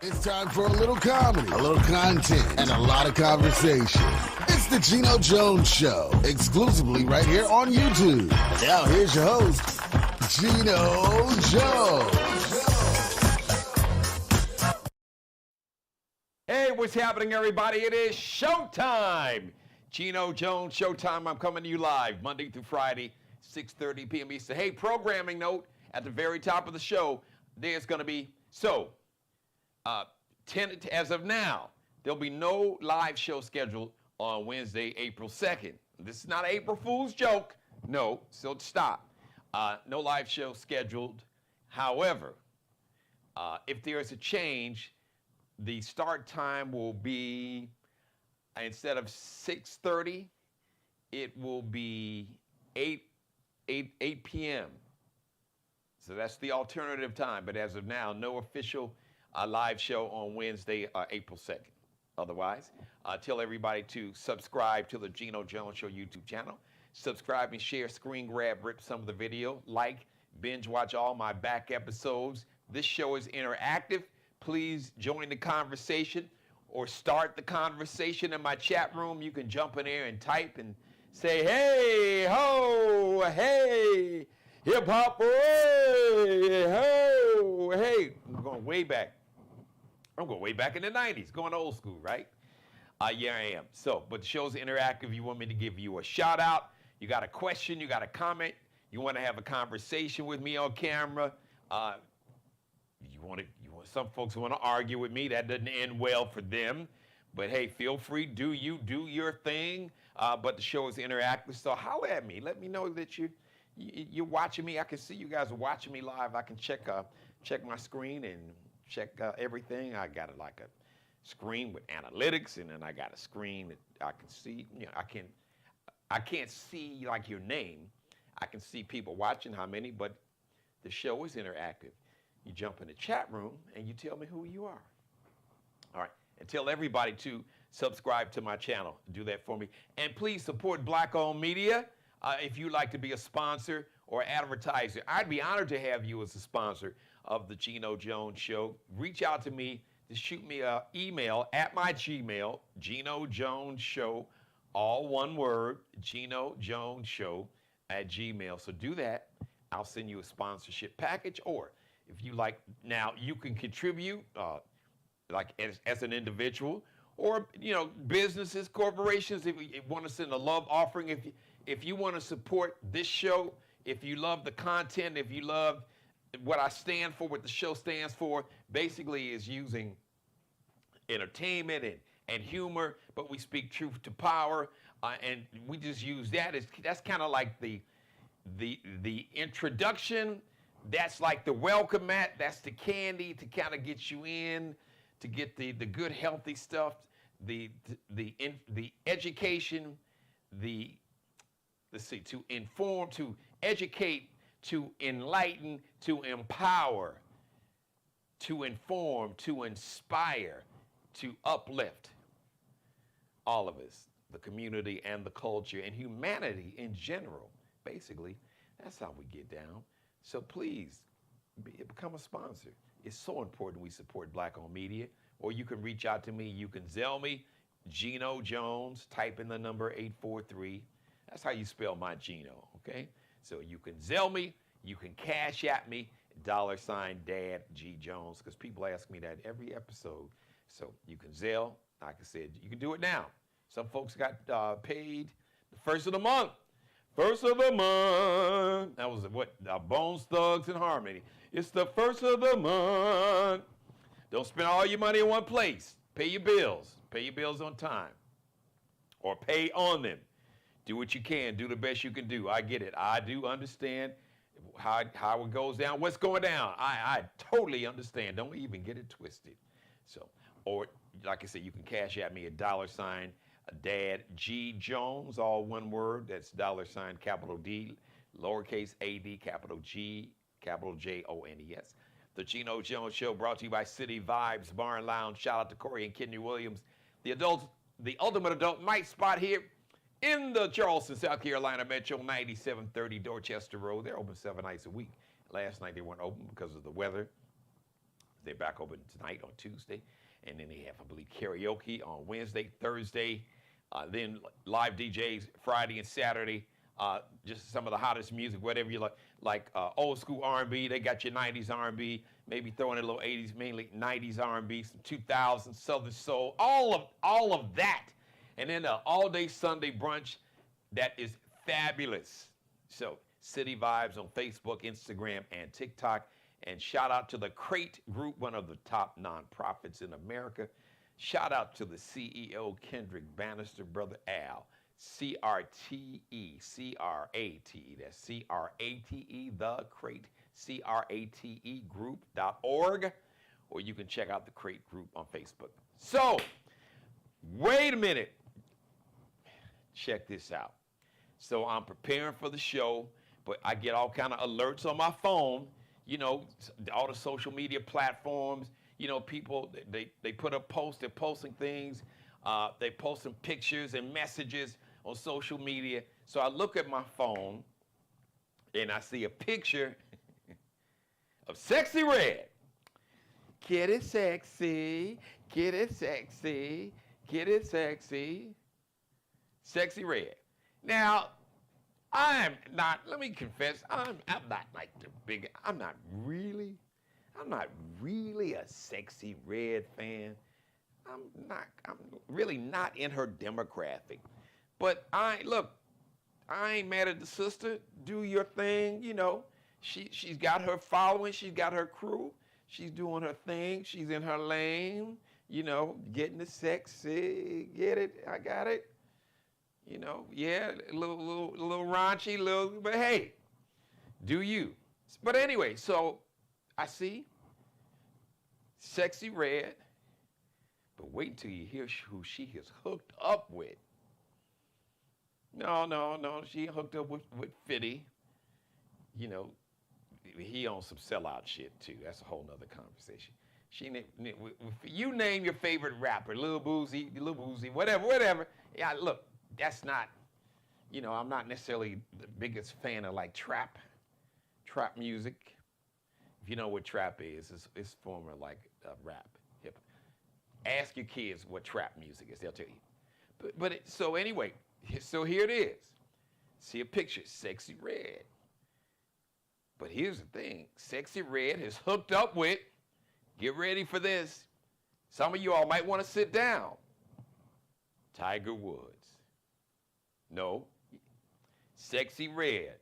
It's time for a little comedy, a little content, and a lot of conversation. It's the Geno Jones Show, exclusively right here on YouTube. And now here's your host, Geno Jones. Hey, what's happening, everybody? It is showtime. Geno Jones Showtime. I'm coming to you live Monday through Friday, 6:30 p.m. Eastern. Hey, programming note at the very top of the show. There's going to be as of now, there'll be no live show scheduled on Wednesday, April 2nd. This is not an April Fool's joke. No, so stop. No live show scheduled. However, if there's a change, the start time will be, instead of 6:30, it will be 8 p.m. So that's the alternative time. But as of now, no official live show on Wednesday, April 2nd. Otherwise, tell everybody to subscribe to the Geno Jones Show YouTube channel. Subscribe and share, screen grab, rip some of the video, like, binge watch all my back episodes. This show is interactive. Please join the conversation or start the conversation in my chat room. You can jump in there and type and say, hey, ho, hey, hip hop, hey, ho, hey. I'm going way back. I'm going way back in the 90s, going old school, right? Yeah, I am. So, but the show's interactive. You want me to give you a shout out. You got a question, you got a comment. You want to have a conversation with me on camera. Some folks want to argue with me. That doesn't end well for them. But hey, feel free, do your thing. But the show is interactive, so holler at me. Let me know that you're watching me. I can see you guys are watching me live. I can check my screen and check everything. I got a screen with analytics, and then I got a screen that I can see. You know, I can't see like your name. I can see people watching, how many, but the show is interactive. You jump in the chat room and you tell me who you are. All right, and tell everybody to subscribe to my channel. Do that for me. And please support Black-owned media. If you'd like to be a sponsor or advertiser, I'd be honored to have you as a sponsor of the Geno Jones Show. Reach out to me to shoot me an email at my Gmail, Geno Jones Show, all one word, Geno Jones Show at Gmail. So do that. I'll send you a sponsorship package, or if you like, now you can contribute like as an individual, or businesses, corporations. If you want to send a love offering, if you want to support this show, if you love the content, if you love what I stand for, what the show stands for, basically is using entertainment and humor, but we speak truth to power, and we just use that that's kind of like the introduction. That's like the welcome mat. That's the candy to kind of get you in, to get the good healthy stuff, the education, to inform, to educate, to enlighten, to empower, to inform, to inspire, to uplift all of us, the community and the culture and humanity in general. Basically, that's how we get down. So please, become a sponsor. It's so important we support Black-owned media. Or you can reach out to me. You can Zelle me, Geno Jones. Type in the number 843. That's how you spell my Geno, okay? So you can Zelle me. You can Cash at me, $Dad G Jones, because people ask me that every episode. So you can Zelle. Like I said, you can do it now. Some folks got paid the first of the month. First of the month. That was what? Bones, Thugs, and Harmony. It's the first of the month. Don't spend all your money in one place. Pay your bills. Pay your bills on time. Or pay on them. Do what you can. Do the best you can do. I get it. I do understand how it goes down. What's going down? I totally understand. Don't even get it twisted. So, or like I said, you can cash at me at $Dad G Jones, all one word. That's $, capital D, lowercase a-d, capital G, capital Jones. The Geno Jones Show brought to you by City Vibes Bar and Lounge. Shout out to Corey and Kidney Williams. The ultimate adult night spot here in the Charleston, South Carolina Metro, 9730 Dorchester Road. They're open 7 nights a week. Last night they weren't open because of the weather. They're back open tonight on Tuesday. And then they have, I believe, karaoke on Wednesday, Thursday, then live DJs Friday and Saturday. Just some of the hottest music, whatever you like old school R&B. They got your 90s R&B, maybe throwing in a little 80s, mainly 90s R&B, some 2000s Southern Soul, all of that. And then an all-day Sunday brunch that is fabulous. So City Vibes on Facebook, Instagram, and TikTok. And shout out to the Crate Group, one of the top nonprofits in America. Shout out to the CEO, Kendrick Bannister, Brother Al. C-R-T-E, C-R-A-T-E, that's C-R-A-T-E, The Crate, C-R-A-T-E group.org, or you can check out the Crate Group on Facebook. So, wait a minute. Check this out. So I'm preparing for the show, but I get all kind of alerts on my phone, you know, all the social media platforms, you know, people, they put up posts, they're posting things, they posting pictures and messages on social media. So I look at my phone and I see a picture of Sexy Red. Get it sexy, get it sexy, get it sexy. Sexy Red. Now, let me confess, I'm not like the big, I'm not really a Sexy Red fan. I'm really not in her demographic. But I ain't mad at the sister. Do your thing, you know. She's got her following, she's got her crew. She's doing her thing, she's in her lane, you know, getting the sexy, get it, I got it. You know, yeah, a little raunchy, but hey, do you. But anyway, so I see Sexy Red, but wait until you hear who she is hooked up with. No, she hooked up with Fitty. You know, he on some sellout shit too. That's a whole nother conversation. You name your favorite rapper, Lil Boozy, whatever. Yeah, look. That's not, you know, I'm not necessarily the biggest fan of like trap music. If you know what trap is, it's former like rap, hip. Ask your kids what trap music is, they'll tell you. So anyway, so here it is. See a picture, Sexy Red. But here's the thing, Sexy Red is hooked up with, get ready for this. Some of you all might want to sit down. Tiger Woods. No, Sexy Red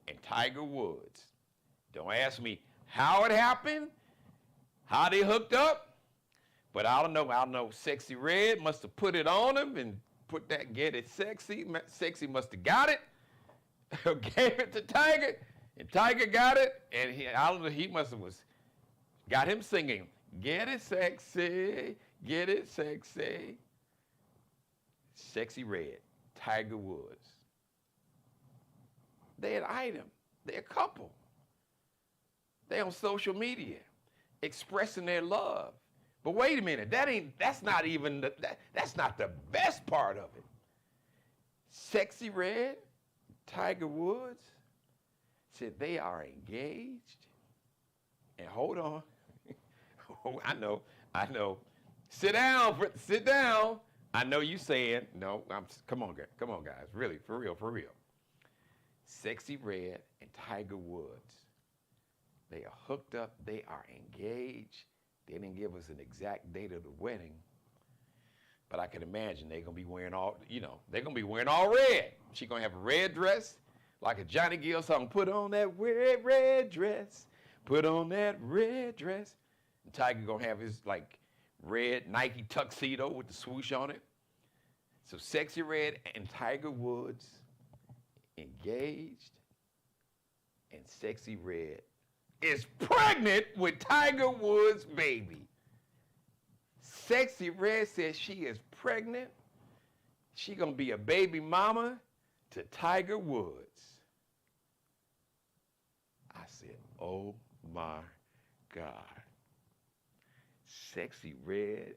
and Tiger Woods. Don't ask me how it happened, how they hooked up, but I don't know. Sexy Red must have put it on him and put that get it sexy. Sexy must have got it, gave it to Tiger, and Tiger got it, and he must have got him singing, get it sexy, get it sexy. Sexy Red. Tiger Woods. They're an item. They're a couple. They're on social media expressing their love. But wait a minute, that's not the best part of it. Sexy Red, Tiger Woods said they are engaged. And hold on. I know. Sit down. I know you saying, no, come on, guys, really, for real. Sexy Red and Tiger Woods, they are hooked up, they are engaged. They didn't give us an exact date of the wedding, but I can imagine they're gonna be wearing all red. She's gonna have a red dress, like a Johnny Gill song, put on that red dress, put on that red dress. And Tiger gonna have his like red Nike tuxedo with the swoosh on it. So Sexy Red and Tiger Woods engaged, and Sexy Red is pregnant with Tiger Woods' baby. Sexy Red says she is pregnant. She gonna be a baby mama to Tiger Woods. I said, oh my God. Sexy Red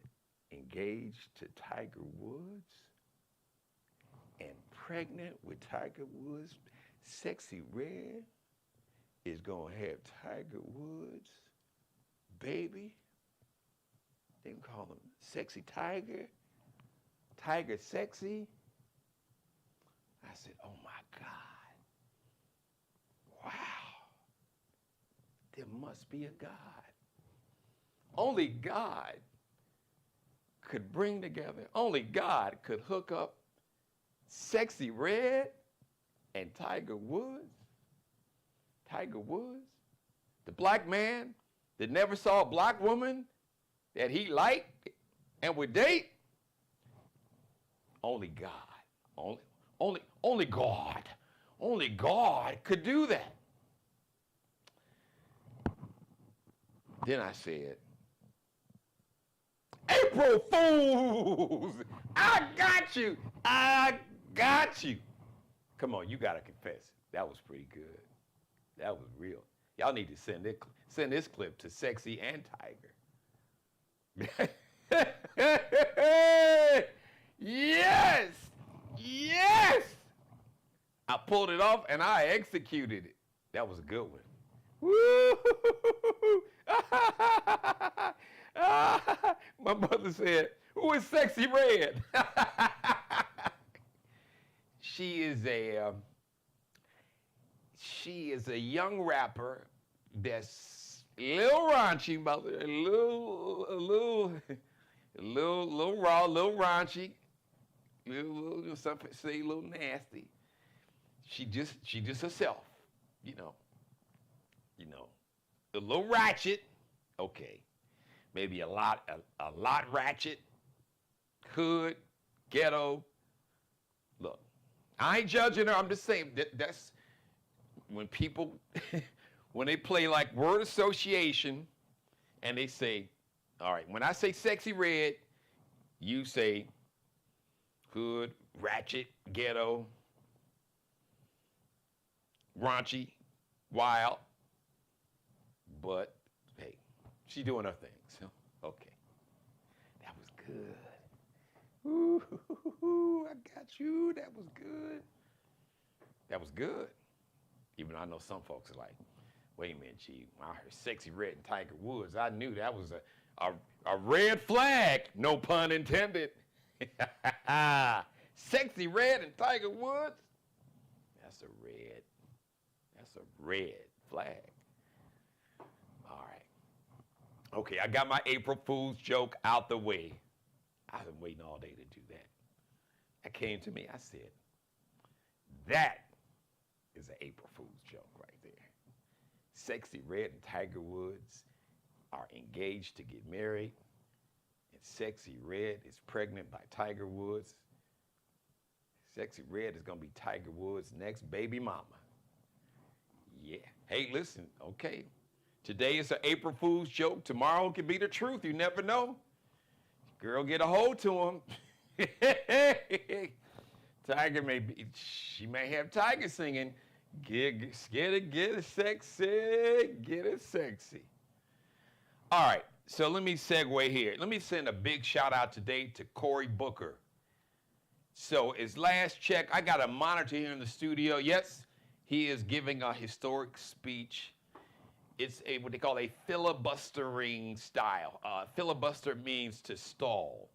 engaged to Tiger Woods and pregnant with Tiger Woods. Sexy Red is gonna have Tiger Woods' baby. They can call him Sexy Tiger. Tiger Sexy. I said, oh my God. Wow. There must be a God. Only God could bring together, only God could hook up Sexy Red and Tiger Woods. Tiger Woods, the black man that never saw a black woman that he liked and would date. Only God, only God could do that. Then I said, April Fools! I got you. Come on, you gotta confess. That was pretty good. That was real. Y'all need to send this clip to Sexy and Tiger. Yes! I pulled it off and I executed it. That was a good one. Woo! My mother said, who is Sexy Red? She is a young rapper that's a little raunchy, mother, a little raw, a little raunchy, some say a little nasty. She just herself, you know, a little ratchet, okay, maybe a lot ratchet, hood, ghetto. Look, I ain't judging her. I'm just saying that's when people, when they play like word association, and they say, all right, when I say Sexy Red, you say hood, ratchet, ghetto, raunchy, wild, but hey, she doing her thing, so okay. That was good. Ooh, I got you. That was good. That was good. Even though I know some folks are like, wait a minute, G, when I heard Sexy Red and Tiger Woods, I knew that was a red flag, no pun intended. Sexy Red and Tiger Woods, that's a red flag. All right. Okay, I got my April Fool's joke out the way. I've been waiting all day to do that. That came to me, I said, that is an April Fool's joke right there. Sexy Red and Tiger Woods are engaged to get married, and Sexy Red is pregnant by Tiger Woods. Sexy Red is gonna be Tiger Woods' next baby mama. Yeah. Hey, listen, okay. Today is an April Fool's joke. Tomorrow it could be the truth. You never know. Girl, get a hold to him. Tiger she may have Tiger singing, get it sexy. All right, so let me segue here. Let me send a big shout out today to Cory Booker. So his last check, I got a monitor here in the studio. Yes, he is giving a historic speech. It's what they call a filibustering style. Filibuster means to stall.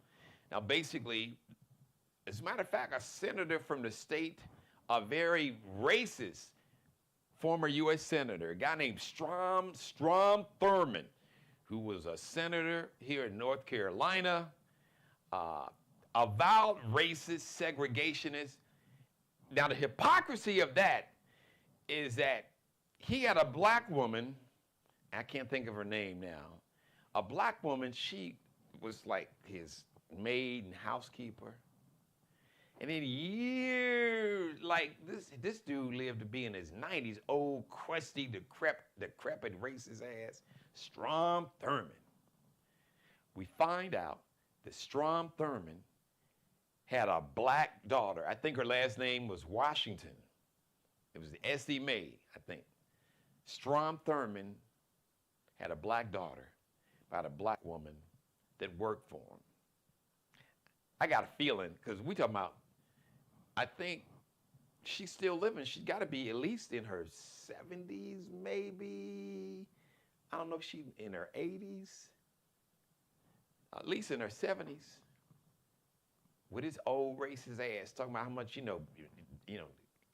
Now, basically, as a matter of fact, a senator from the state, a very racist former U.S. senator, a guy named Strom Thurmond, who was a senator here in North Carolina, avowed racist, segregationist. Now, the hypocrisy of that is that he had a black woman, I can't think of her name now, a black woman, she was like his maid and housekeeper. And then years, like this dude lived to be in his 90s, old, crusty, decrepit, racist ass, Strom Thurmond. We find out that Strom Thurmond had a black daughter. I think her last name was Washington. It was S.E. May, I think. Strom Thurmond had a black daughter by a black woman that worked for him. I got a feeling, because we talking about, I think she's still living. She's got to be at least in her 70s, maybe. I don't know if she's in her 80s, at least in her 70s, with his old racist ass talking about how much,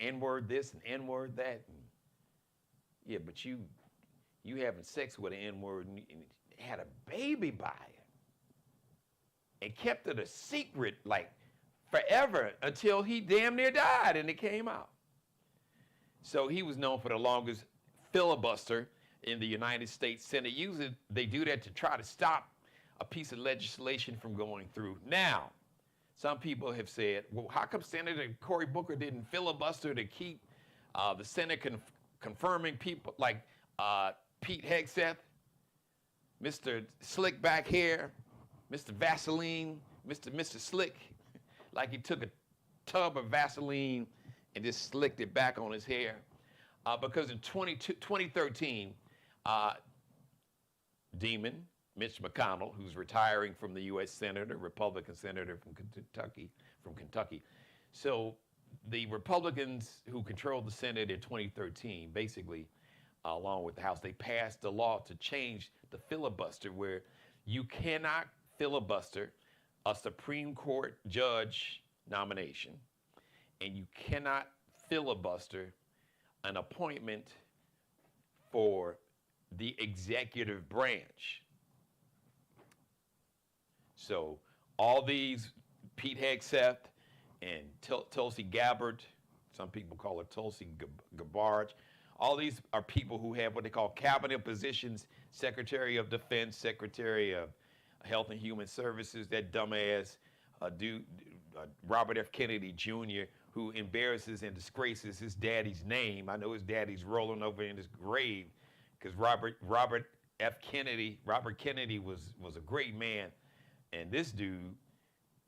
N-word this and N-word that. And, yeah, but you having sex with an N-word and had a baby by it and kept it a secret like forever until he damn near died and it came out. So he was known for the longest filibuster in the United States Senate. Usually they do that to try to stop a piece of legislation from going through. Now, some people have said, well, how come Senator Cory Booker didn't filibuster to keep the Senate confirming people like Pete Hegseth, Mr. Slick back hair, Mr. Vaseline, Mr. Slick, like he took a tub of Vaseline and just slicked it back on his hair. Because in 2013, Demon, Mitch McConnell, who's retiring from the U.S. Senator, Republican Senator from Kentucky. So the Republicans who controlled the Senate in 2013, basically, along with the House, they passed a law to change the filibuster where you cannot filibuster a Supreme Court judge nomination, and you cannot filibuster an appointment for the executive branch. So all these, Pete Hegseth and Tulsi Gabbard, some people call her Tulsi Gabbard, all these are people who have what they call cabinet positions, Secretary of Defense, Secretary of Health and Human Services, that dumbass Robert F. Kennedy Jr., who embarrasses and disgraces his daddy's name. I know his daddy's rolling over in his grave because Robert Kennedy was a great man. And this dude,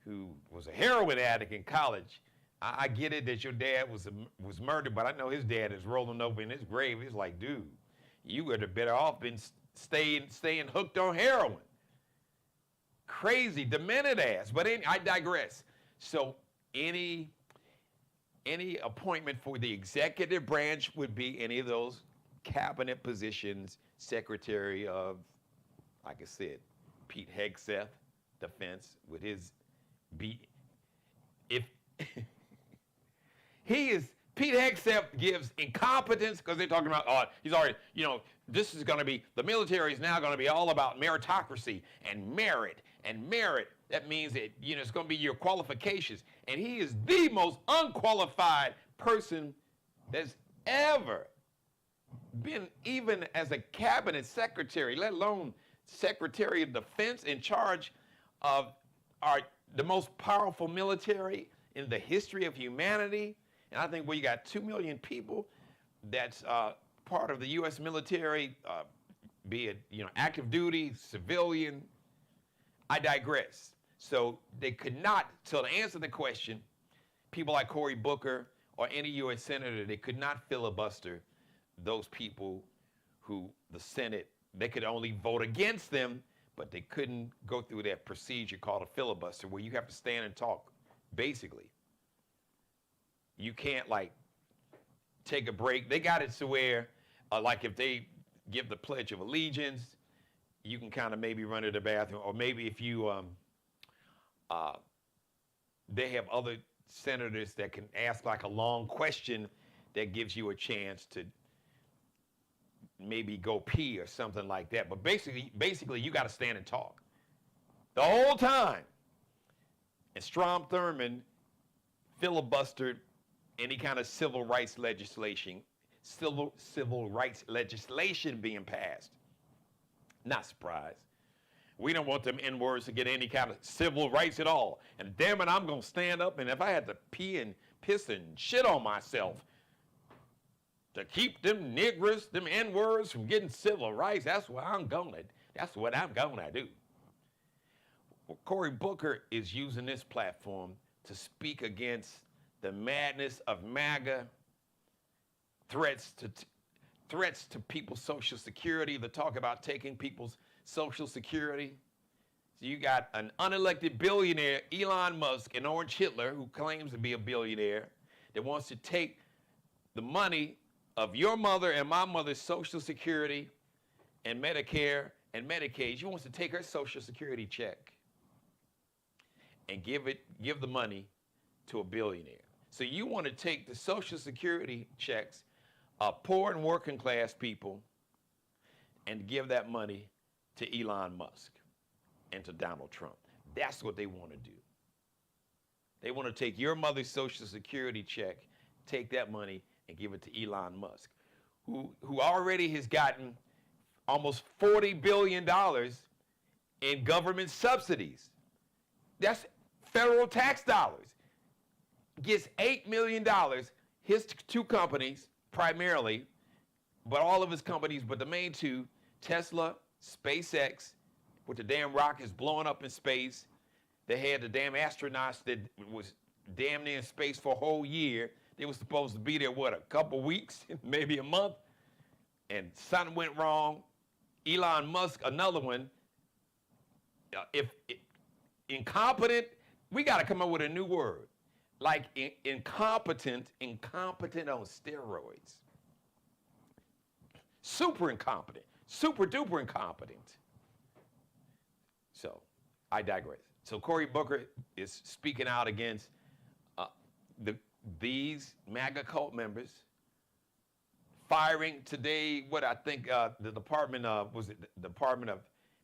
who was a heroin addict in college, I get it that your dad was murdered, but I know his dad is rolling over in his grave. It's like, dude, you would have better off been staying hooked on heroin. Crazy, demented ass. But I digress. So any appointment for the executive branch would be any of those cabinet positions, Secretary of, like I said, Pete Hegseth, Defense, with his if Pete Hegseth gives incompetence because they're talking about, he's already, this is going to be, the military is now going to be all about meritocracy and merit. That means that, it's going to be your qualifications. And he is the most unqualified person that's ever been, even as a cabinet secretary, let alone Secretary of Defense in charge of the most powerful military in the history of humanity. And I think you got 2 million people that's part of the U.S. military, be it active duty, civilian. I digress. So they could not, so to answer the question, people like Cory Booker or any U.S. senator, they could not filibuster those people who the Senate, they could only vote against them, but they couldn't go through that procedure called a filibuster where you have to stand and talk, basically. You can't take a break. They got it to where, if they give the Pledge of Allegiance, you can kind of maybe run to the bathroom, or maybe if you, they have other senators that can ask a long question that gives you a chance to maybe go pee or something like that. But basically you got to stand and talk the whole time. And Strom Thurmond filibustered any kind of civil rights legislation being passed. Not surprised. We don't want them N-words to get any kind of civil rights at all. And damn it, I'm going to stand up, and if I had to pee and piss and shit on myself to keep them niggers, them N-words from getting civil rights, that's what I'm going to do. Well, Cory Booker is using this platform to speak against the madness of MAGA, threats to people's Social Security, the talk about taking people's Social Security. So you got an unelected billionaire, Elon Musk, and Orange Hitler, who claims to be a billionaire, that wants to take the money of your mother and my mother's Social Security and Medicare and Medicaid. She wants to take her Social Security check and give the money to a billionaire. So you want to take the Social Security checks of poor and working class people and give that money to Elon Musk and to Donald Trump. That's what they want to do. They want to take your mother's Social Security check, take that money, and give it to Elon Musk, who already has gotten almost $40 billion in government subsidies. That's federal tax dollars. Gets $8 million, his two companies primarily, but all of his companies, but the main two, Tesla, SpaceX, with the damn rockets blowing up in space. They had the damn astronauts that was damn near in space for a whole year. They were supposed to be there, what, a couple weeks, maybe a month? And something went wrong. Elon Musk, another one, incompetent, we got to come up with a new word. Like incompetent on steroids. Super incompetent, super duper incompetent. So, I digress. So Cory Booker is speaking out against these MAGA cult members, firing today what I think the Department of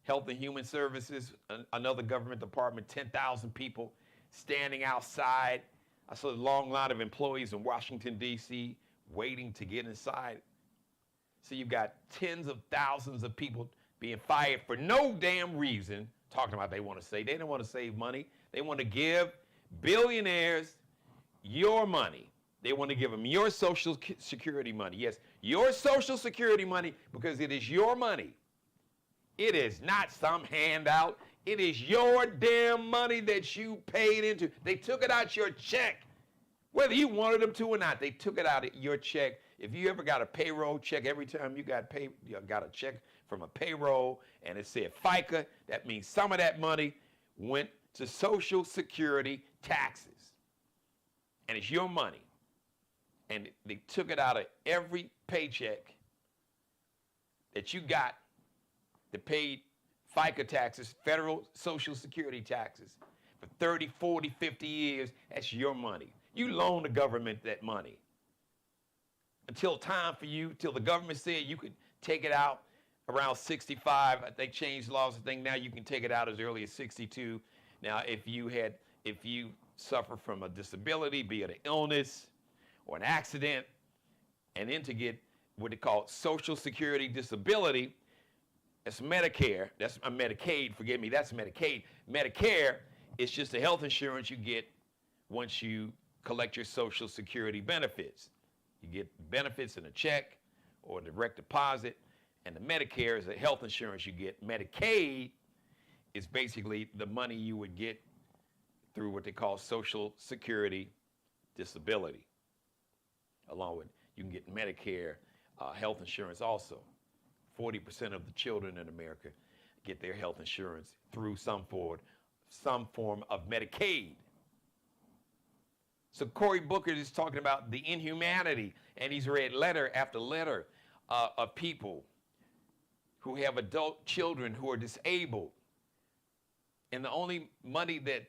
Health and Human Services, another government department, 10,000 people standing outside. I saw a long line of employees in Washington, D.C. waiting to get inside. So you've got tens of thousands of people being fired for no damn reason, talking about they don't want to save money. They want to give billionaires your money. They want to give them your Social Security money. Yes, your Social Security money, because it is your money. It is not some handout. It is your damn money that you paid into. They took it out your check, whether you wanted them to or not. They took it out of your check. If you ever got a payroll check, every time you got a check from a payroll and it said FICA, that means some of that money went to Social Security taxes. And it's your money. And they took it out of every paycheck that you got that paid FICA taxes, federal Social Security taxes, for 30, 40, 50 years. That's your money. You loan the government that money. Until time for you, till the government said you could take it out around 65. They changed laws. I think now you can take it out as early as 62. Now, if you suffer from a disability, be it an illness or an accident, and then to get what they call Social Security disability, that's Medicare. That's Medicaid. Forgive me. That's Medicaid. Medicare is just the health insurance you get once you collect your Social Security benefits. You get benefits in a check or a direct deposit, and the Medicare is the health insurance you get. Medicaid is basically the money you would get through what they call Social Security disability. Along with, you can get Medicare health insurance also. 40% of the children in America get their health insurance through some form of Medicaid. So Cory Booker is talking about the inhumanity, and he's read letter after letter of people who have adult children who are disabled. And the only money that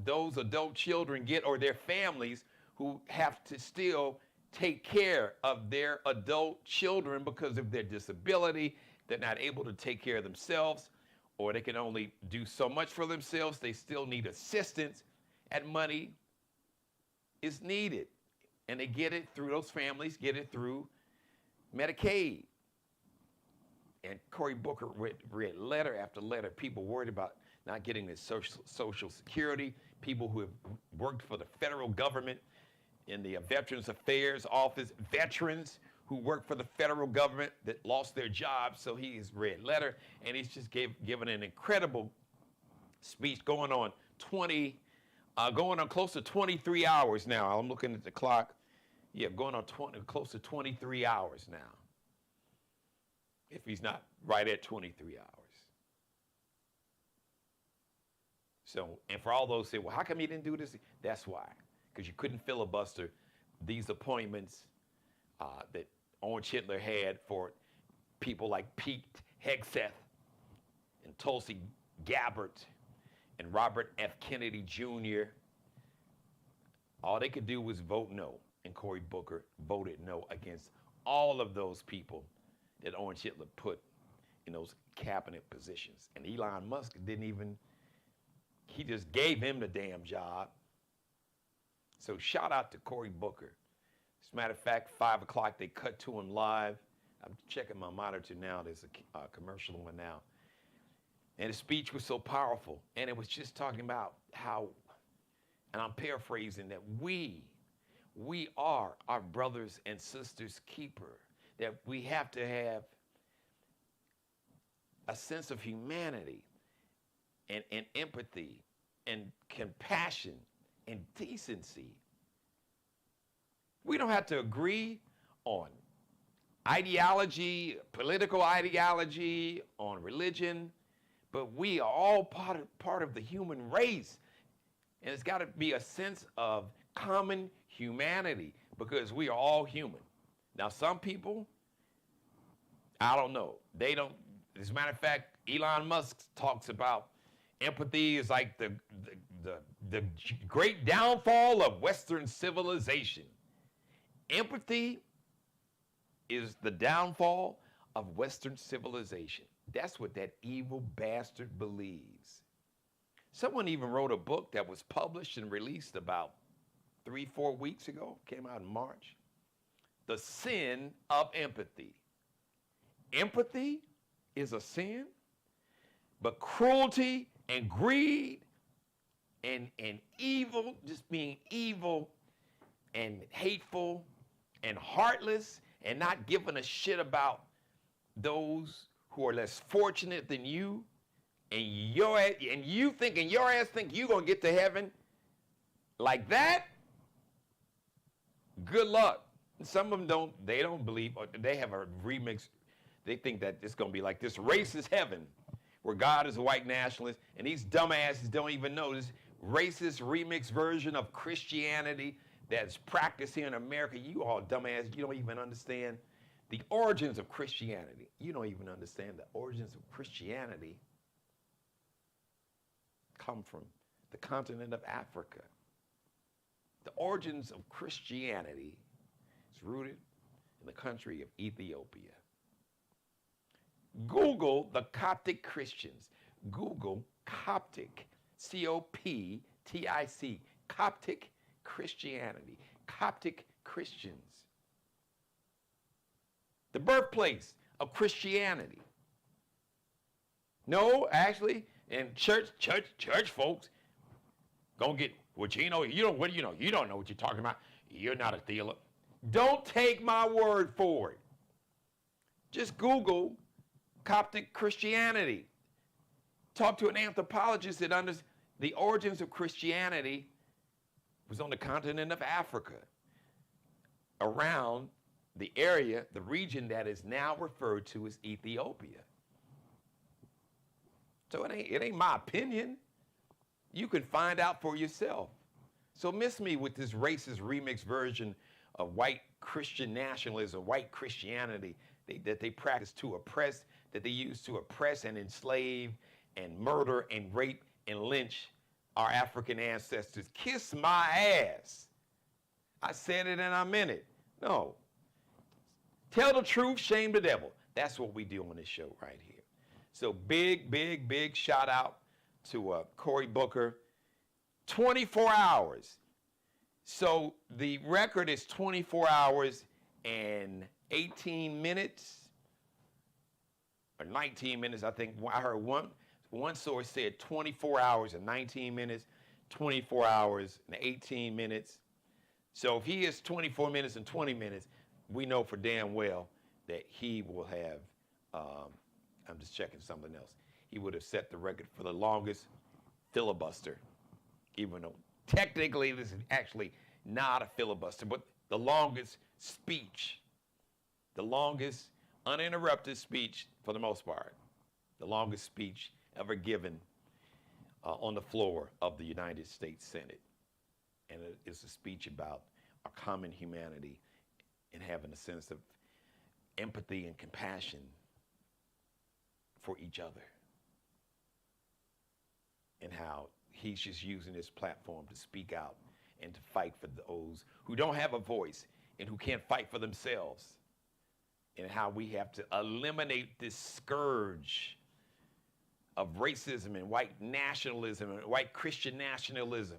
those adult children get, or their families who have to still take care of their adult children because of their disability, they're not able to take care of themselves, or they can only do so much for themselves. They still need assistance, and money is needed. And they get it through, those families get it through Medicaid. And Cory Booker read letter after letter, people worried about not getting their social Security, people who have worked for the federal government in the Veterans Affairs Office, veterans who work for the federal government that lost their jobs. So he's read letter, and he's just given an incredible speech going on close to 23 hours now. I'm looking at the clock. Yeah, going on close to 23 hours now, if he's not right at 23 hours. So, and for all those who say, well, how come he didn't do this? That's why. Because you couldn't filibuster these appointments that Orange Hitler had for people like Pete Hegseth and Tulsi Gabbard and Robert F. Kennedy Jr., all they could do was vote no. And Cory Booker voted no against all of those people that Orange Hitler put in those cabinet positions. And Elon Musk he just gave him the damn job. So shout out to Cory Booker. As a matter of fact, 5 o'clock, they cut to him live. I'm checking my monitor now. There's a commercial on now. And his speech was so powerful. And it was just talking about how, and I'm paraphrasing, that we are our brothers and sisters' keeper. That we have to have a sense of humanity and empathy and compassion and decency. We don't have to agree on ideology, political ideology, on religion, but we are all part of the human race. And it's got to be a sense of common humanity because we are all human. Now, some people, I don't know. They don't, as a matter of fact, Elon Musk talks about empathy is like the great downfall of Western civilization. Empathy is the downfall of Western civilization. That's what that evil bastard believes. Someone even wrote a book that was published and released about 3-4 weeks ago, came out in March. The Sin of Empathy. Empathy is a sin, but cruelty and greed and evil, just being evil and hateful and heartless and not giving a shit about those who are less fortunate than you, and you thinking your ass think you gonna get to heaven like that, good luck. Some of them don't believe, or they have a remix. They think that it's gonna be like this racist heaven where God is a white nationalist and these dumbasses don't even know this racist remix version of Christianity that's practiced here in America. You all dumbasses, you don't even understand the origins of Christianity. You don't even understand the origins of Christianity come from the continent of Africa. The origins of Christianity is rooted in the country of Ethiopia. Google the Coptic Christians. Google Coptic, C-O-P-T-I-C, Coptic Christianity, Coptic Christians. The birthplace of Christianity. No, actually, and church folks gonna get, well, Geno, you don't know what you're talking about. You're not a theologian. Don't take my word for it. Just Google Coptic Christianity. Talk to an anthropologist that understands the origins of Christianity was on the continent of Africa, around the area, the region that is now referred to as Ethiopia. So it ain't my opinion. You can find out for yourself. So miss me with this racist remix version of white Christian nationalism, white Christianity that they practice to oppress, that they use to oppress and enslave and murder and rape and lynch our African ancestors. Kiss my ass. I said it and I meant it. No. Tell the truth, shame the devil. That's what we do on this show right here. So big shout out to Cory Booker. 24 hours. So the record is 24 hours and 18 minutes or 19 minutes. I think I heard one source said 24 hours and 19 minutes, 24 hours and 18 minutes. So if he is 24 minutes and 20 minutes, we know for damn well that he will have, I'm just checking something else. He would have set the record for the longest filibuster, even though technically this is actually not a filibuster, but the longest speech, the longest uninterrupted speech for the most part, the longest speech ever given on the floor of the United States Senate. And it is a speech about our common humanity and having a sense of empathy and compassion for each other. And how he's just using this platform to speak out and to fight for those who don't have a voice and who can't fight for themselves. And how we have to eliminate this scourge of racism and white nationalism and white Christian nationalism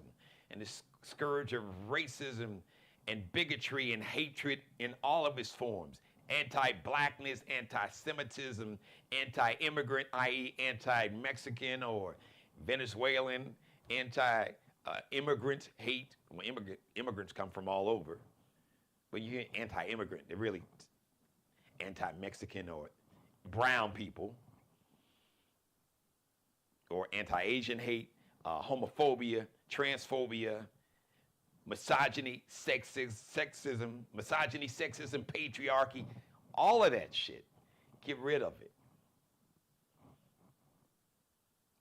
and this scourge of racism and bigotry and hatred in all of its forms. Anti-blackness, anti-Semitism, anti-immigrant, i.e. anti-Mexican or Venezuelan, anti-immigrant hate. Well, immigrants come from all over. But you hear anti-immigrant, they're really anti-Mexican or brown people, or anti-Asian hate, homophobia, transphobia, misogyny, sexism, patriarchy, all of that shit. Get rid of it.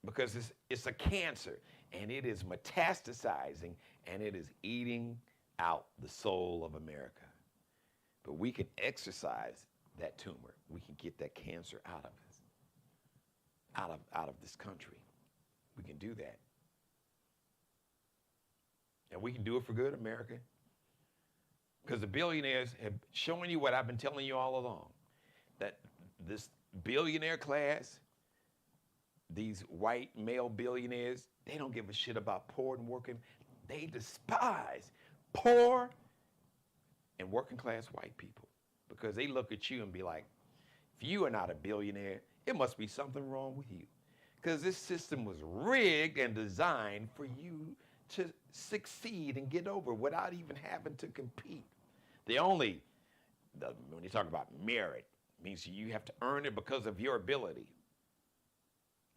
Because it's a cancer, and it is metastasizing, and it is eating out the soul of America. But we can exercise that tumor. We can get that cancer out of this country. We can do that. And we can do it for good, America. Because the billionaires have shown you what I've been telling you all along. That this billionaire class, these white male billionaires, they don't give a shit about poor and working. They despise poor and working class white people. Because they look at you and be like, if you are not a billionaire, it must be something wrong with you. Because this system was rigged and designed for you to succeed and get over without even having to compete. When you talk about merit, it means you have to earn it because of your ability.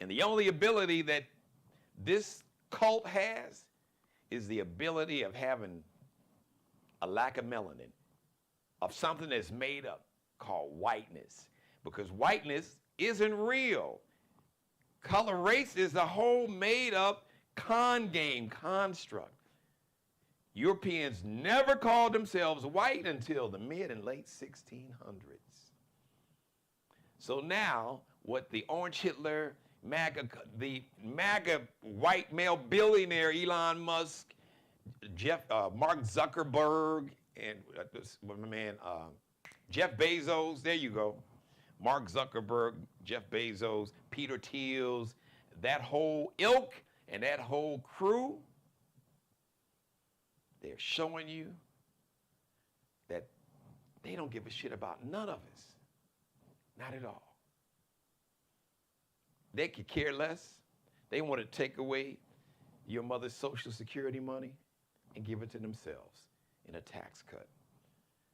And the only ability that this cult has is the ability of having a lack of melanin, of something that's made up called whiteness. Because whiteness isn't real. Color race is a whole made up construct. Europeans never called themselves white until the mid and late 1600s. So now, what the Orange Hitler, the MAGA white male billionaire Elon Musk, Mark Zuckerberg, and my man Jeff Bezos, there you go. Mark Zuckerberg, Jeff Bezos, Peter Thiel's, that whole ilk and that whole crew, they're showing you that they don't give a shit about none of us. Not at all. They could care less. They want to take away your mother's Social Security money and give it to themselves in a tax cut.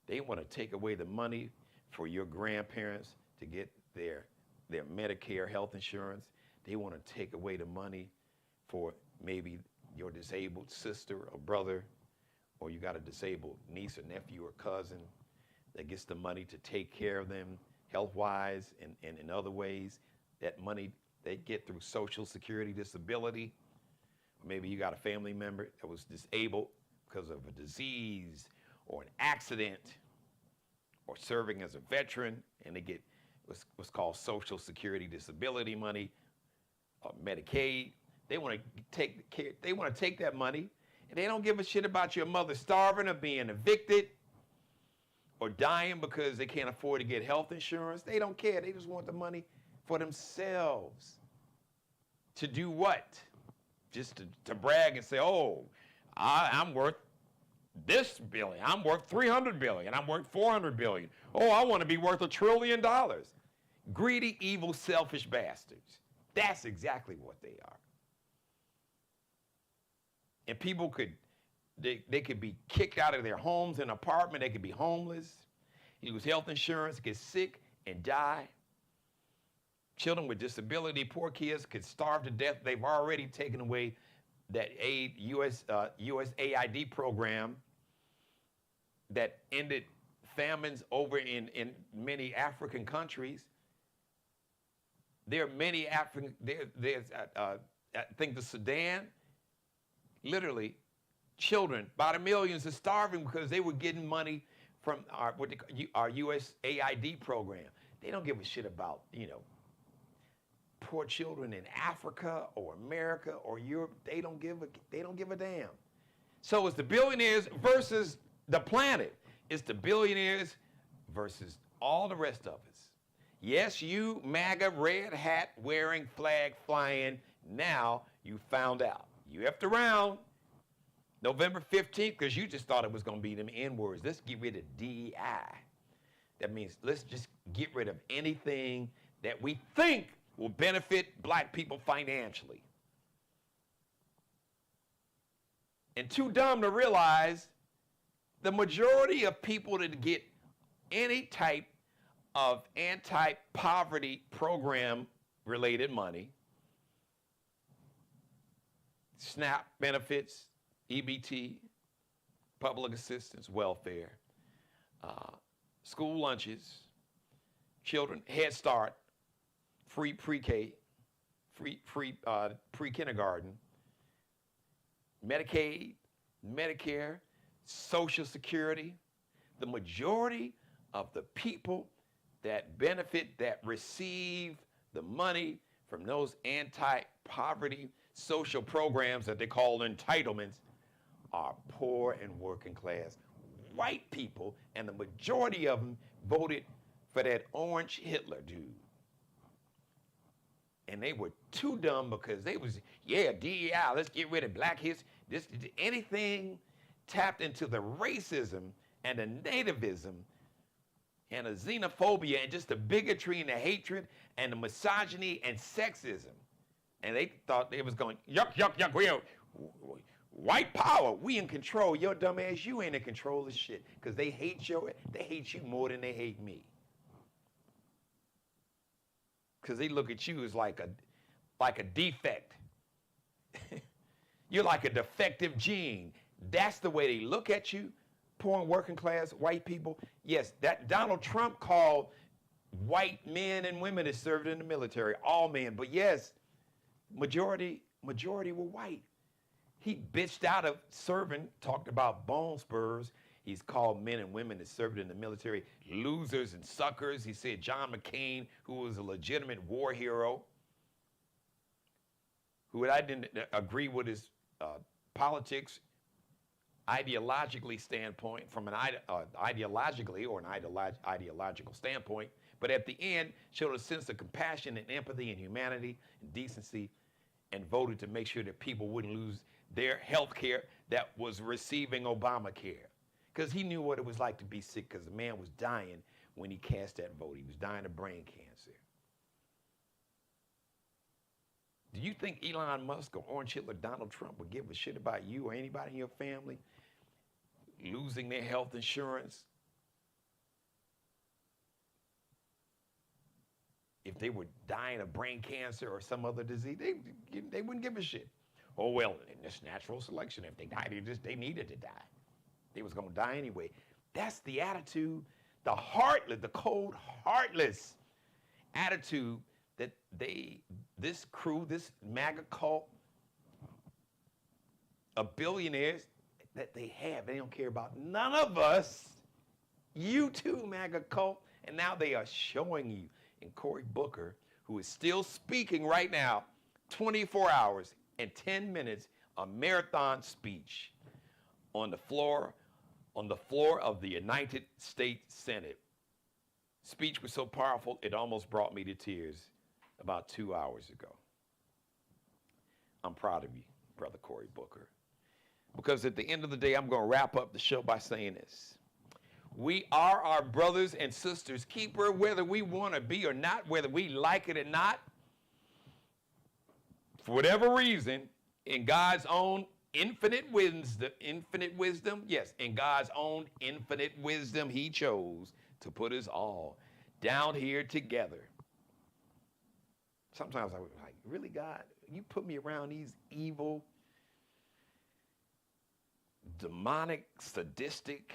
They want to take away the money for your grandparents to get their Medicare health insurance. They want to take away the money for maybe your disabled sister or brother, or you got a disabled niece or nephew or cousin that gets the money to take care of them health-wise and in other ways. That money they get through Social Security disability. Maybe you got a family member that was disabled because of a disease or an accident or serving as a veteran, and they get what's called Social Security disability money, Medicaid. They want to take that money, and they don't give a shit about your mother starving or being evicted or dying because they can't afford to get health insurance. They don't care. They just want the money for themselves. To do what? Just to brag and say, oh, I'm worth this billion. I'm worth 300 billion. I'm worth 400 billion. Oh, I want to be worth $1 trillion. Greedy, evil, selfish bastards. That's exactly what they are. And people could be kicked out of their homes and apartment. They could be homeless, lose health insurance, get sick and die. Children with disability, poor kids could starve to death. They've already taken away that USAID program that ended famines over in many African countries. There are many African, there's I think the Sudan, literally, children by the millions are starving because they were getting money from our USAID program. They don't give a shit about, poor children in Africa or America or Europe, they don't give a damn. So it's the billionaires versus the planet. It's the billionaires versus all the rest of us. Yes, you MAGA red hat wearing, flag flying, now you found out. You effed around November 15th because you just thought it was going to be them N-words. Let's get rid of DEI. That means let's just get rid of anything that we think will benefit black people financially. And too dumb to realize the majority of people that get any type of anti-poverty program related money, SNAP benefits, EBT, public assistance, welfare, school lunches, children, Head Start, free pre-K, free pre-kindergarten, Medicaid, Medicare, Social Security. The majority of the people that benefit, that receive the money from those anti-poverty social programs that they call entitlements are poor and working class white people, and the majority of them voted for that orange Hitler dude. And they were too dumb because they was, DEI, let's get rid of black history. Anything tapped into the racism and the nativism and the xenophobia and just the bigotry and the hatred and the misogyny and sexism. And they thought they was going, yuck, white power, we in control. Your dumb ass, you ain't in control of shit. Because they hate you more than they hate me. Because they look at you as like a defect. You're like a defective gene. That's the way they look at you, poor and working class white people. Yes, that Donald Trump called white men and women that served in the military, all men. But yes, majority were white. He bitched out of serving, talked about bone spurs. He's called men and women that served in the military losers and suckers. He said John McCain, who was a legitimate war hero, who I didn't agree with his politics, ideologically standpoint, from an ideologically or an ideological standpoint, but at the end showed a sense of compassion and empathy and humanity and decency, and voted to make sure that people wouldn't lose their health care that was receiving Obamacare. Because he knew what it was like to be sick, because the man was dying when he cast that vote. He was dying of brain cancer. Do you think Elon Musk or Orange Hitler, Donald Trump would give a shit about you or anybody in your family losing their health insurance if they were dying of brain cancer or some other disease? They wouldn't give a shit. Oh, well, it's natural selection. If they died, they needed to die. They was going to die anyway. That's the attitude, the heartless, the cold, heartless attitude that this crew, this MAGA cult of billionaires that they have. They don't care about none of us. You too, MAGA cult. And now they are showing you in Cory Booker, who is still speaking right now, 24 hours and 10 minutes, a marathon speech on the floor of the United States Senate. Speech was so powerful, it almost brought me to tears about 2 hours ago. I'm proud of you, Brother Cory Booker. Because at the end of the day, I'm going to wrap up the show by saying this. We are our brothers and sisters' keeper, whether we want to be or not, whether we like it or not. For whatever reason, in God's own infinite wisdom, yes, in God's own infinite wisdom, he chose to put us all down here together. Sometimes I was like, really, God, you put me around these evil, demonic, sadistic,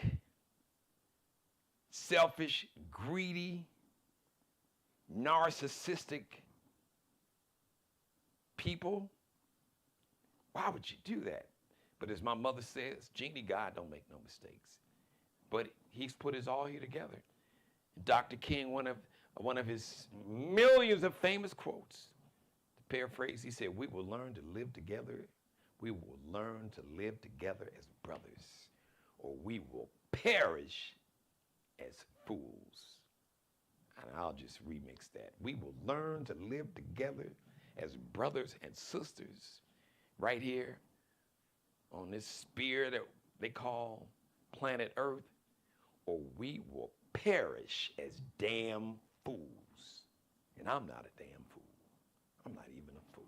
selfish, greedy, narcissistic people? Why would you do that? But as my mother says, Genie, God don't make no mistakes. But he's put us all here together. Dr. King, one of his millions of famous quotes, Paraphrase, he said, we will learn to live together. We will learn to live together as brothers, or we will perish as fools. And I'll just remix that. We will learn to live together as brothers and sisters right here on this sphere that they call planet Earth, or we will perish as damn fools. And I'm not a damn fool. I'm not even a fool.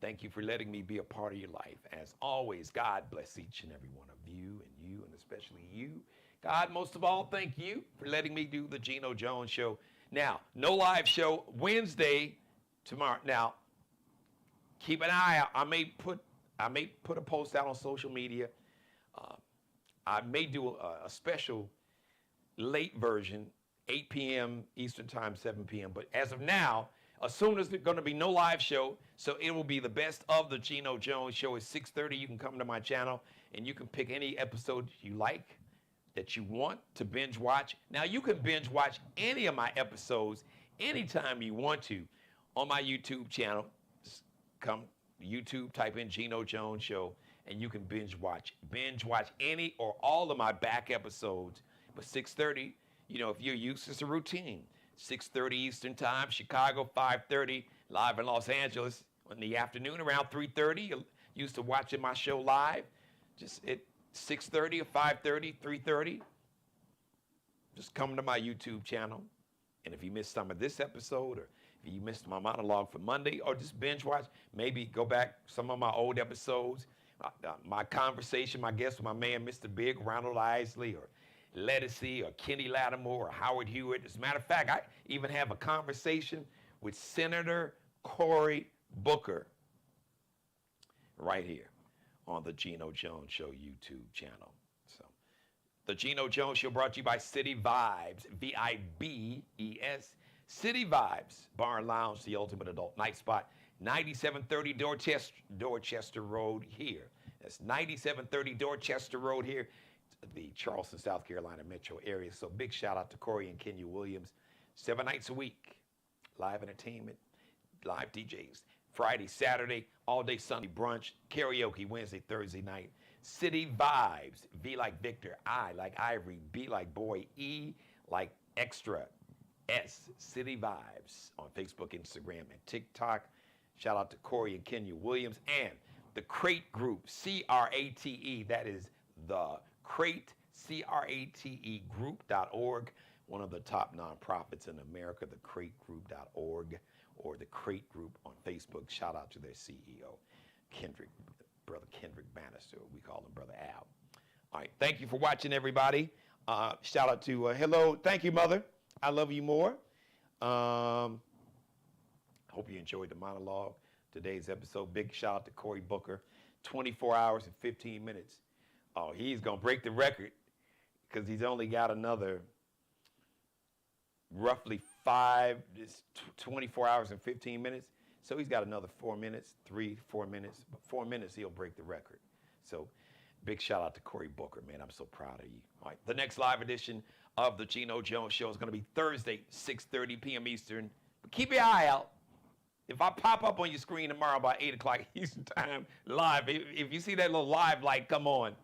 Thank you for letting me be a part of your life. As always, God bless each and every one of you, and especially you. God, most of all, thank you for letting me do the Geno Jones Show. Now, no live show Wednesday tomorrow. Now, keep an eye out. I may put a post out on social media. I may do a special late version, 8 p.m. Eastern Time, 7 p.m. But as of now, as soon as there's going to be no live show, so it will be the best of the Geno Jones Show at 6:30. You can come to my channel, and you can pick any episode you like, that you want to binge watch. Now, you can binge watch any of my episodes anytime you want to on my YouTube channel. Just come to YouTube, type in Geno Jones Show, and you can binge watch any or all of my back episodes. But 6:30, if you're used to the routine, 6:30 Eastern Time, Chicago, 5:30, live in Los Angeles. In the afternoon, around 3:30, you're used to watching my show live. Just at 6:30 or 5:30, 3:30, just come to my YouTube channel. And if you missed some of this episode, or if you missed my monologue for Monday, or just binge watch, maybe go back some of my old episodes. My conversation, my guest, with my man, Mr. Big, Ronald Isley, or Lettucey, or Kenny Lattimore, or Howard Hewitt. As a matter of fact, I even have a conversation with Senator Cory Booker right here on the Geno Jones Show YouTube channel. So, the Geno Jones Show brought to you by City Vibes, V-I-B-E-S. City Vibes Bar and Lounge, the ultimate adult night spot, 9730 Dorchester Road here. That's 9730 Dorchester Road here, the Charleston, South Carolina metro area. So big shout out to Corey and Kenya Williams. 7 nights a week, live entertainment, live DJs. Friday, Saturday, all day Sunday brunch, karaoke Wednesday, Thursday night. City Vibes, V like Victor, I like Ivory, B like boy, E like extra, S, City Vibes on Facebook, Instagram, and TikTok. Shout out to Corey and Kenya Williams and the Crate Group, C-R-A-T-E. That is the Crate, C-R-A-T-E group.org, one of the top nonprofits in America, the crategroup.org, or the Crate Group on Facebook. Shout out to their CEO, Brother Kendrick Bannister. We call him Brother Al. All right, thank you for watching, everybody. Shout out to, hello, thank you, Mother. I love you more. Hope you enjoyed the monologue, today's episode. Big shout out to Cory Booker, 24 hours and 15 minutes. Oh, he's going to break the record because he's only got another roughly 24 hours and 15 minutes. So he's got another 4 minutes, 4 minutes. But 4 minutes, he'll break the record. So big shout out to Cory Booker, man. I'm so proud of you. All right, the next live edition of the Geno Jones Show is going to be Thursday, 6:30 p.m. Eastern. But keep your eye out. If I pop up on your screen tomorrow by 8 o'clock Eastern Time live, if you see that little live light come on,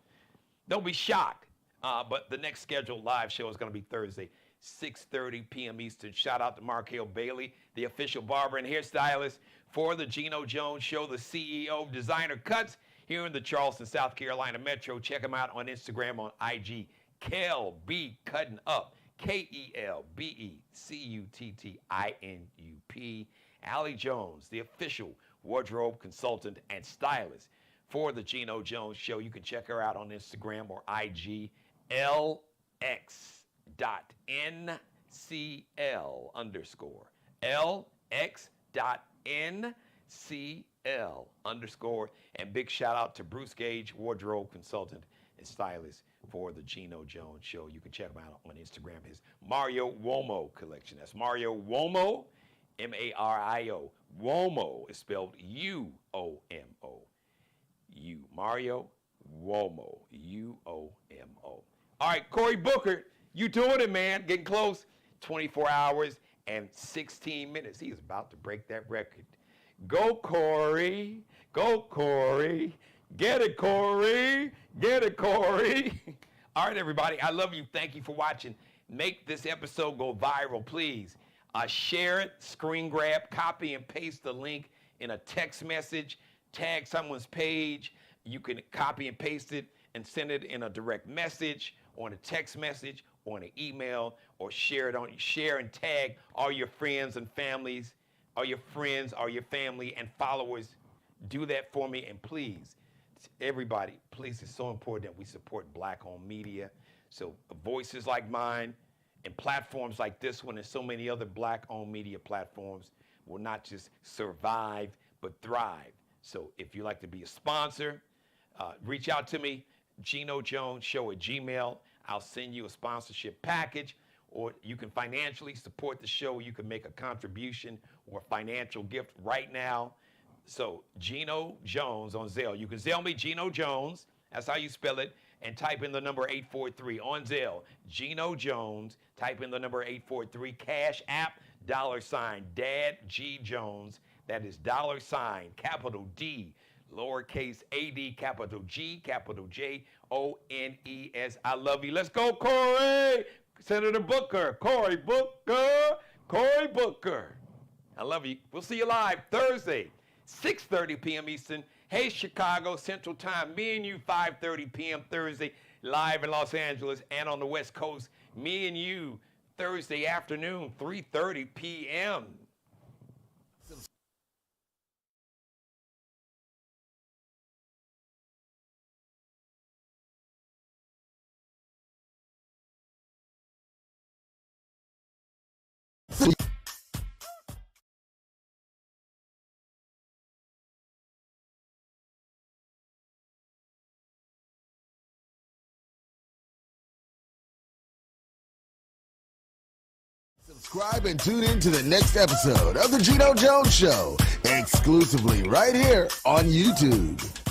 don't be shocked. But the next scheduled live show is going to be Thursday, 6:30 p.m. Eastern. Shout out to Markel Bailey, the official barber and hairstylist for the Geno Jones Show, the CEO of Designer Cuts here in the Charleston, South Carolina metro. Check him out on Instagram, on IG. Kel B Cutting Up, KELBECUTTINUP. Allie Jones, the official wardrobe consultant and stylist for the Geno Jones Show. You can check her out on Instagram or IG, LX.NCL_. LX.NCL_. And big shout out to Bruce Gage, wardrobe consultant and stylist for the Geno Jones Show. You can check him out on Instagram, his Mario Uomo collection. That's Mario Uomo, M-A-R-I-O. Uomo is spelled U-O-M-O. Mario Uomo, U-O-M-O. All right, Cory Booker, you doing it, man. Getting close. 24 hours and 16 minutes. He is about to break that record. Go, Corey. Go, Corey. Get it, Corey. Get it, Corey. All right, everybody. I love you. Thank you for watching. Make this episode go viral, please. Share it, screen grab, copy and paste the link in a text message. Tag someone's page. You can copy and paste it and send it in a direct message or in a text message or in an email, or share and tag all your friends and families, all your friends, all your family and followers. Do that for me, and please, everybody, please, it's so important that we support Black-owned media. So voices like mine and platforms like this one and so many other Black-owned media platforms will not just survive, but thrive. So if you'd like to be a sponsor, reach out to me, GenoJonesShow@gmail.com. I'll send you a sponsorship package, or you can financially support the show. You can make a contribution or a financial gift right now. So Geno Jones on Zelle. You can Zelle me Geno Jones. That's how you spell it. And type in the number 843 on Zelle. Geno Jones. Type in the number 843. Cash App, $ Dad G Jones. That is $ capital D, lowercase AD, capital G, capital JONES. I love you. Let's go, Corey. Senator Booker. Cory Booker. Cory Booker. I love you. We'll see you live Thursday, 6:30 p.m. Eastern. Hey, Chicago Central Time. Me and you, 5:30 p.m. Thursday, live in Los Angeles and on the West Coast. Me and you, Thursday afternoon, 3:30 p.m. Subscribe and tune in to the next episode of The Geno Jones Show, exclusively right here on YouTube.